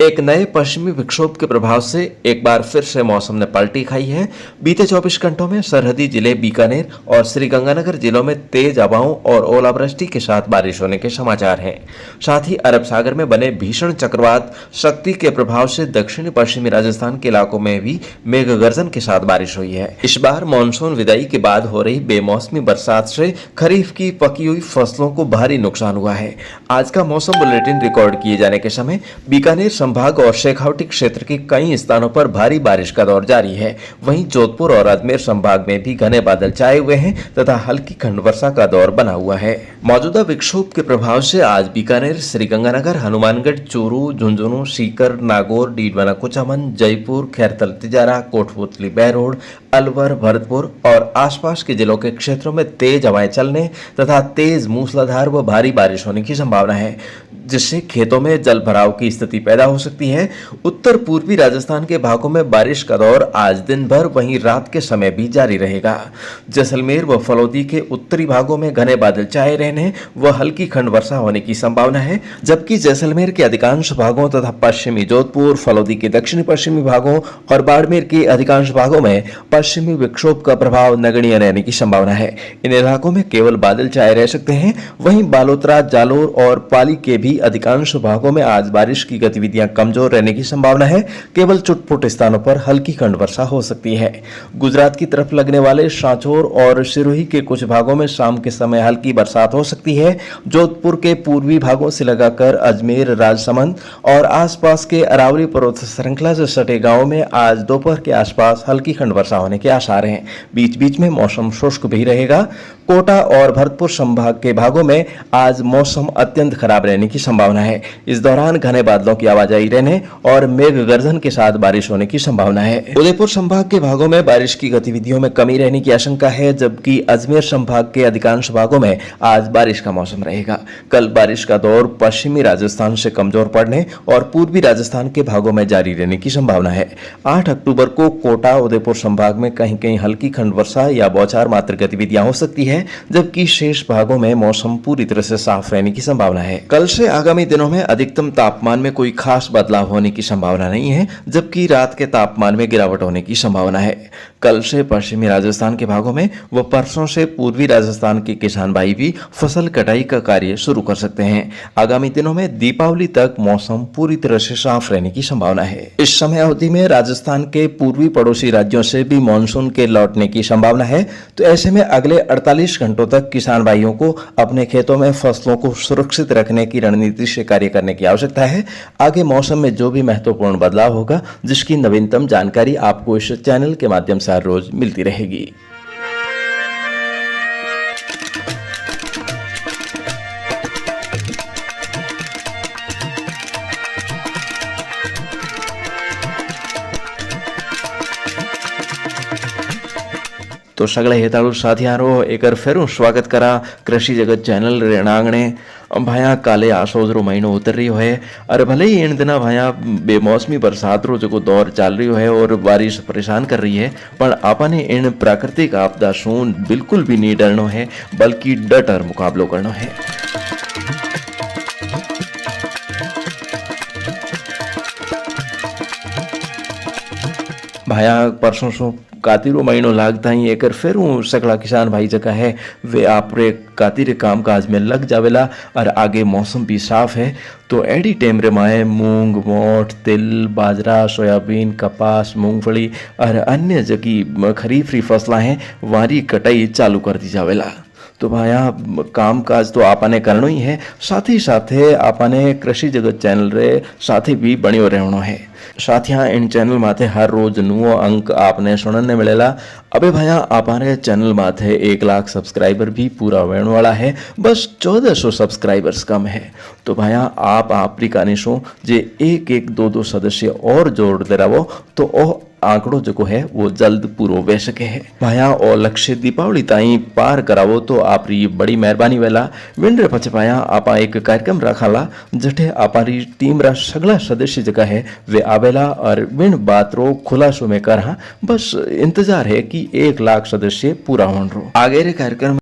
एक नए पश्चिमी विक्षोभ के प्रभाव से एक बार फिर से मौसम ने पलटी खाई है। बीते 24 घंटों में सरहदी जिले बीकानेर और श्रीगंगानगर जिलों में तेज हवाओं और ओलावृष्टि के साथ बारिश होने के समाचार हैं। साथ ही अरब सागर में बने भीषण चक्रवात शक्ति के प्रभाव से दक्षिणी पश्चिमी राजस्थान के इलाकों में भी मेघ गर्जन के साथ बारिश हुई है। इस बार मानसून विदाई के बाद हो रही बेमौसमी बरसात से खरीफ की पकी हुई फसलों को भारी नुकसान हुआ है। आज का मौसम बुलेटिन रिकॉर्ड किए जाने के समय बीकानेर संभाग और शेखावटी क्षेत्र के कई स्थानों पर भारी बारिश का दौर जारी है। वहीं जोधपुर और अजमेर संभाग में भी घने बादल छाए हुए हैं तथा हल्की खंड वर्षा का दौर बना हुआ है। मौजूदा विक्षोभ के प्रभाव से आज बीकानेर, श्रीगंगानगर, हनुमानगढ़, चूरू, झुंझुनू, सीकर, नागौर, डीडवाना, कुचामन, जयपुर, खैरतल, तिजारा, कोटपुतली, बहरोड, अलवर, भरतपुर और आसपास के जिलों के क्षेत्रों में तेज हवाएं चलने तथा तेज मूसलाधार व भारी बारिश होने की संभावना है, जिससे खेतों में जल भराव की स्थिति पैदा हो सकती है। उत्तर पूर्वी राजस्थान के भागों में बारिश का दौर आज दिन भर वहीं रात के समय भी जारी रहेगा। जैसलमेर व फलौदी के उत्तरी भागों में घने बादल छाए रहने व हल्की खंड वर्षा होने की संभावना है, जबकि जैसलमेर के अधिकांश भागों तथा पश्चिमी जोधपुर, फलौदी के दक्षिणी पश्चिमी भागों और बाड़मेर के अधिकांश भागों में पश्चिमी विक्षोभ का प्रभाव नगण्य रहने की संभावना है। इन इलाकों में केवल बादल छाए रह सकते हैं। वहीं बालोतरा, जालोर और पाली के भी अधिकांश भागों में आज बारिश की गतिविधियां कमजोर रहने की संभावना है। केवल चुटपुट स्थानों पर हल्की खंड वर्षा हो सकती है। गुजरात की तरफ लगने वाले सांचौर और सिरोही के कुछ भागों में शाम के समय हल्की बरसात हो सकती है। जोधपुर के पूर्वी भागों से लगाकर अजमेर, राजसमंद और आसपास के अरावली पर्वत श्रृंखला से सटे गांवों में आज दोपहर के आसपास हल्की खंड वर्षा होने के आसार हैं। बीच बीच में मौसम शुष्क भी रहेगा। कोटा और भरतपुर संभाग के भागों में आज मौसम अत्यंत खराब रहने की संभावना है। इस दौरान घने बादलों की आवाजाही रहने और मेघ गर्जन के साथ बारिश होने की संभावना है। उदयपुर संभाग के भागों में बारिश की गतिविधियों में कमी रहने की आशंका है, जबकि अजमेर संभाग के अधिकांश भागों में आज बारिश का मौसम रहेगा। कल बारिश का दौर पश्चिमी राजस्थान से कमजोर पड़ने और पूर्वी राजस्थान के भागों में जारी रहने की संभावना है। 8 अक्टूबर को कोटा, उदयपुर संभाग में कहीं कहीं हल्की खंड वर्षा या बौछार मात्र गतिविधियां हो सकती है, जबकि शेष भागों में मौसम पूरी तरह से साफ रहने की संभावना है। कल से आगामी दिनों में अधिकतम तापमान में कोई खास बदलाव होने की संभावना नहीं है, जबकि रात के तापमान में गिरावट होने की संभावना है। कल से पश्चिमी राजस्थान के भागों में व परसों से पूर्वी राजस्थान के किसान भाई भी फसल कटाई का कार्य शुरू कर सकते हैं। आगामी दिनों में दीपावली तक मौसम पूरी तरह से साफ रहने की संभावना है। इस समय अवधि में राजस्थान के पूर्वी पड़ोसी राज्यों से भी मानसून के लौटने की संभावना है। तो ऐसे में अगले 48 घंटों तक किसान भाइयों को अपने खेतों में फसलों को सुरक्षित रखने की रणनीति से कार्य करने की आवश्यकता है। आगे मौसम में जो भी महत्वपूर्ण बदलाव होगा, जिसकी नवीनतम जानकारी आपको इस चैनल के माध्यम से हर रोज मिलती रहेगी। तो सगळे हेताळू साथियारो एकर फेरू स्वागत करा कृषि जगत चैनल रेणांगणे। भाया काले आसोजरो महीनो उतर रही है और भले ही इन दिना भाया बेमौसमी बरसात रो जो दौर चल रही है और बारिश परेशान कर रही है, पर आपने इन प्राकृतिक आपदा सून बिल्कुल भी नहीं डरनो है, बल्कि डटर मुकाबलो करनो है। भाया परसों सो कातिरो महीनो लागता ही एकर फिर सगला किसान भाई जगह है वे आपरे कातिरे काम काज में लग जावेला और आगे मौसम भी साफ है। तो एडी टेम रे माए मूंग, मोठ, तिल, बाजरा, सोयाबीन, कपास, मूंगफली और अन्य जगी खरीफरी फसला हैं वारी कटाई चालू कर दी जावेला। तो भाया काम काज तो आपने करना ही है, साथ ही साथ आपने कृषि जगत चैनल रे साथी भी बनियो रहनो है। साथियां इन चैनल माथे हर रोज नुओ अंक आपने सुनने मिलेला। अबे भाया आपने चैनल माथे 1 लाख सब्सक्राइबर भी पूरा होने वाला है, बस 1400 सब्सक्राइबर्स कम है। तो भाया आप आपरी सो जे 1-1, 2-2 सदस्य और जोड़ते रहो तो ओ आंकड़ो जो है वो जल्द पूरो वे सके है। भाया और लक्ष्य दीपावली ताई पार करावो तो आपरी बड़ी मेहरबानी वेला। विंड्रे पछ भाया आपा एक कार्यक्रम रखाला जठे आपारी टीम रा सगला सदस्य जगह है वे आवेला और विन बात रो खुलासो में कर बस इंतजार है कि 1 लाख सदस्य पूरा होन रो। आगे रे कार्यक्रम